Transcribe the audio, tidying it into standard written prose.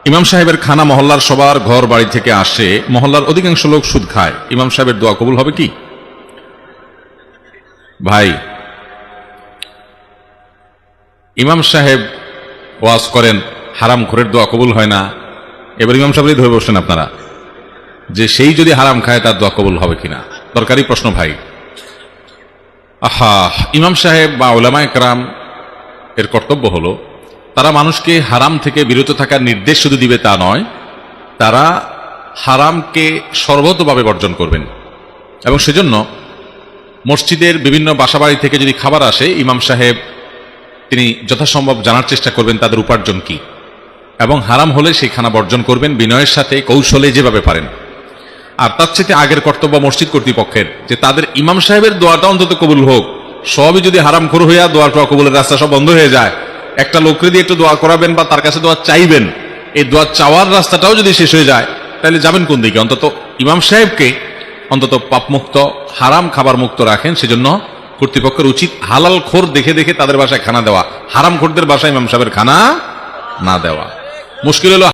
ইমাম সাহেবের খানা মহল্লার সবার ঘর বাড়ি থেকে আসে, মহল্লার অধিকাংশ লোক সুদ খায়, ইমাম সাহেবের দোয়া কবুল হবে কি? ভাই, ইমাম সাহেব ওয়াজ করেন, হারাম খোরের দোয়া কবুল হয় না, এবার ইমাম সাহেবই ধরে বসছেন আপনারা যে সেই যদি হারাম খায় তার দোয়া কবুল হবে কিনা। দরকারি প্রশ্ন ভাই। ইমাম সাহেব বা উলামায়ে কেরাম এর কর্তব্য হলো তারা মানুষকে হারাম থেকে বিরত থাকার নির্দেশ শুধু দিবে তা নয়, তারা হারামকে সর্বতভাবে বর্জন করবেন। এবং সেজন্য মসজিদের বিভিন্ন বাসাবাড়ি থেকে যদি খাবার আসে, ইমাম সাহেব তিনি যথাসম্ভব জানার চেষ্টা করবেন তাদের উপার্জন কি, এবং হারাম হলে সেই খানা বর্জন করবেন বিনয়ের সাথে, কৌশলে, যেভাবে পারেন। আর তার চেয়ে আগের কর্তব্য মসজিদ কর্তৃপক্ষের যে তাদের ইমাম সাহেবের দোয়াটা অন্তত কবুল হোক। সবই যদি হারামখোর হইয়া দোয়াটা কবুলের রাস্তা সব বন্ধ হয়ে যায়, একটা লোকরে দিয়ে একটু দোয়া করাবেন বা তার কাছে দোয়া চাইবেন, এই দোয়া চাওয়ার রাস্তাটাও যদি শেষ হয়ে যায়, তাহলে যাবেন কোন দিকে? অন্তত ইমাম সাহেবকে অন্তত পাপমুক্ত, হারাম খাবার মুক্ত রাখেন। সেজন্য কর্তৃপক্ষের উচিত হালাল খোর দেখে দেখে তাদের বাসায় খানা দেওয়া, হারাম খোরদের বাসায় ইমাম সাহেবের খানা না দেওয়া। মুশকিল হলো